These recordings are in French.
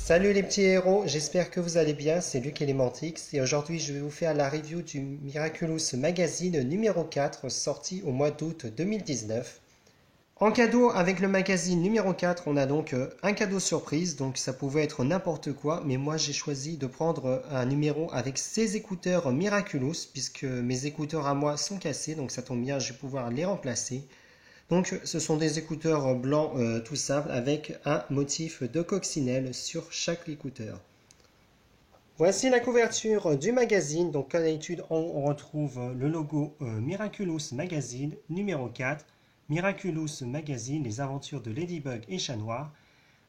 Salut les petits héros, j'espère que vous allez bien, c'est Luc Elementix et aujourd'hui je vais vous faire la review du Miraculous Magazine numéro 4 sorti au mois d'août 2019. En cadeau avec le magazine numéro 4, on a donc un cadeau surprise, donc ça pouvait être n'importe quoi, mais moi j'ai choisi de prendre un numéro avec ces écouteurs Miraculous puisque mes écouteurs à moi sont cassés, donc ça tombe bien, je vais pouvoir les remplacer. Donc ce sont des écouteurs blancs tout simples avec un motif de coccinelle sur chaque écouteur. Voici la couverture du magazine. Donc comme d'habitude on retrouve le logo Miraculous Magazine numéro 4. Miraculous Magazine, les aventures de Ladybug et Chat Noir.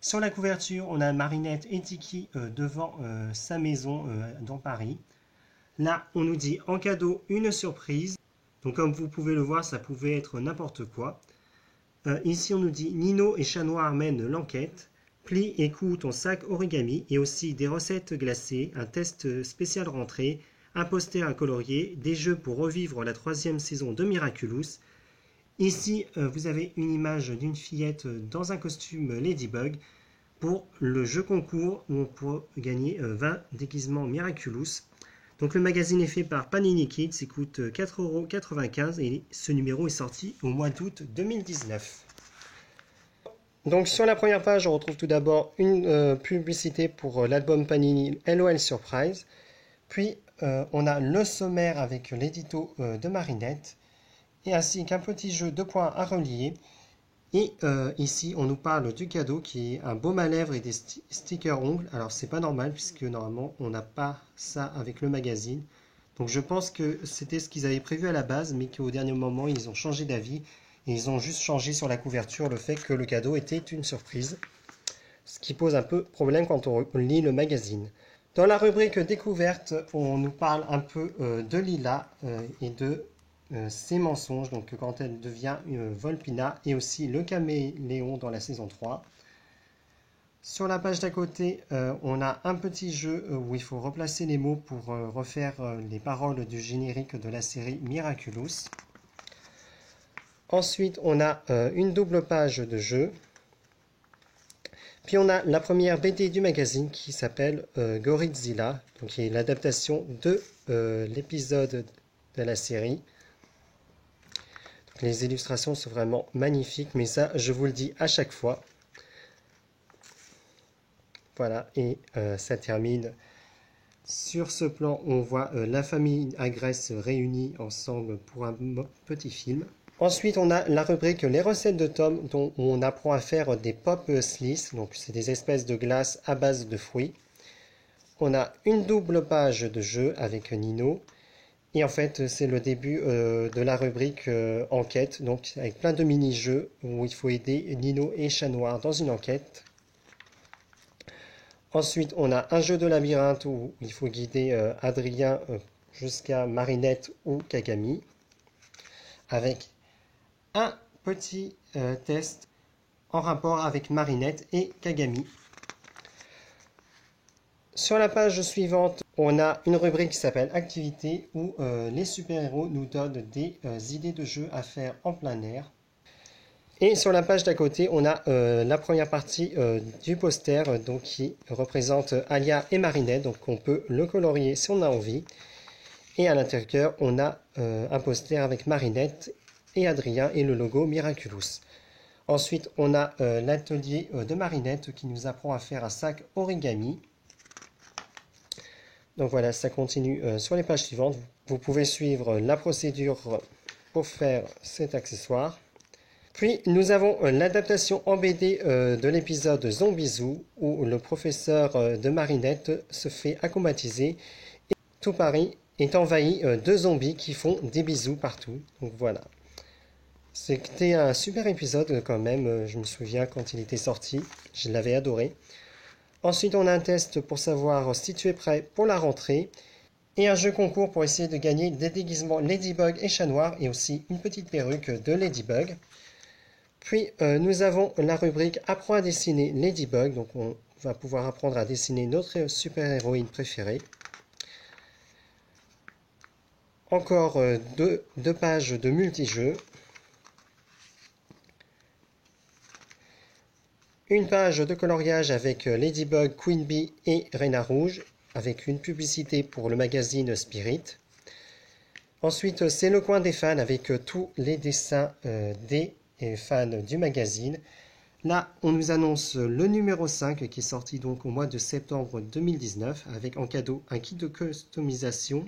Sur la couverture on a Marinette et Tiki devant sa maison dans Paris. Là on nous dit en cadeau une surprise. Donc comme vous pouvez le voir ça pouvait être n'importe quoi. Ici, on nous dit Nino et Chat Noir mènent l'enquête. Plie et coud ton sac origami et aussi des recettes glacées, un test spécial rentrée, un poster à colorier, des jeux pour revivre la 3e saison de Miraculous. Ici, vous avez une image d'une fillette dans un costume Ladybug pour le jeu concours où on peut gagner 20 déguisements Miraculous. Donc le magazine est fait par Panini Kids, il coûte 4,95 € et ce numéro est sorti au mois d'août 2019. Donc sur la première page, on retrouve tout d'abord une publicité pour l'album Panini LOL Surprise. Puis on a le sommaire avec l'édito de Marinette et ainsi qu'un petit jeu de points à relier. Et ici, on nous parle du cadeau qui est un baume à lèvres et des stickers ongles. Alors, c'est pas normal puisque normalement, on n'a pas ça avec le magazine. Donc, je pense que c'était ce qu'ils avaient prévu à la base, mais qu'au dernier moment, ils ont changé d'avis. Et ils ont juste changé sur la couverture le fait que le cadeau était une surprise. Ce qui pose un peu problème quand on lit le magazine. Dans la rubrique découverte, on nous parle un peu de Lila et de ses mensonges, donc quand elle devient Volpina, et aussi le caméléon dans la saison 3. Sur la page d'à côté, on a un petit jeu où il faut replacer les mots pour refaire les paroles du générique de la série Miraculous. Ensuite, on a une double page de jeu. Puis on a la première BD du magazine qui s'appelle Gorizilla, donc qui est l'adaptation de l'épisode de la série. Les illustrations sont vraiment magnifiques, mais ça, je vous le dis à chaque fois. Voilà, et ça termine. Sur ce plan, on voit la famille Agresse réunie ensemble pour un petit film. Ensuite, on a la rubrique Les recettes de Tom, dont on apprend à faire des pop slices, donc c'est des espèces de glaces à base de fruits. On a une double page de jeu avec Nino. Et en fait, c'est le début de la rubrique enquête, donc avec plein de mini-jeux où il faut aider Nino et Chat Noir dans une enquête. Ensuite, on a un jeu de labyrinthe où il faut guider Adrien jusqu'à Marinette ou Kagami, avec un petit test en rapport avec Marinette et Kagami. Sur la page suivante, on a une rubrique qui s'appelle Activités où les super-héros nous donnent des idées de jeux à faire en plein air. Et sur la page d'à côté, on a la première partie du poster donc, qui représente Alia et Marinette. Donc on peut le colorier si on a envie. Et à l'intérieur, on a un poster avec Marinette et Adrien et le logo Miraculous. Ensuite, on a l'atelier de Marinette qui nous apprend à faire un sac origami. Donc voilà, ça continue sur les pages suivantes. Vous pouvez suivre la procédure pour faire cet accessoire. Puis nous avons l'adaptation en BD de l'épisode Zombie Zoo où le professeur de Marinette se fait accomatiser et tout Paris est envahi de zombies qui font des bisous partout. Donc voilà. C'était un super épisode quand même, je me souviens quand il était sorti, je l'avais adoré. Ensuite, on a un test pour savoir si tu es prêt pour la rentrée et un jeu concours pour essayer de gagner des déguisements Ladybug et Chat Noir et aussi une petite perruque de Ladybug. Puis, nous avons la rubrique Apprends à dessiner Ladybug, donc on va pouvoir apprendre à dessiner notre super-héroïne préférée. Encore deux pages de multijeux. Une page de coloriage avec Ladybug, Queen Bee et Reina Rouge, avec une publicité pour le magazine Spirit. Ensuite, c'est le coin des fans avec tous les dessins des fans du magazine. Là, on nous annonce le numéro 5 qui est sorti donc au mois de septembre 2019 avec en cadeau un kit de customisation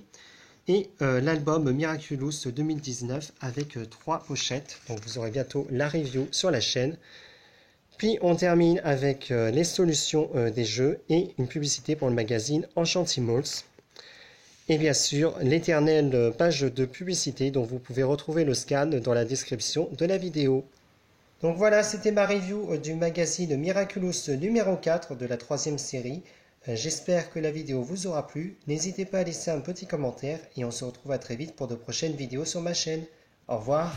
et l'album Miraculous 2019 avec 3 pochettes. Donc vous aurez bientôt la review sur la chaîne. Puis on termine avec les solutions des jeux et une publicité pour le magazine Enchantimals. Et bien sûr, l'éternelle page de publicité dont vous pouvez retrouver le scan dans la description de la vidéo. Donc voilà, c'était ma review du magazine Miraculous numéro 4 de la 3e série. J'espère que la vidéo vous aura plu. N'hésitez pas à laisser un petit commentaire et on se retrouve à très vite pour de prochaines vidéos sur ma chaîne. Au revoir.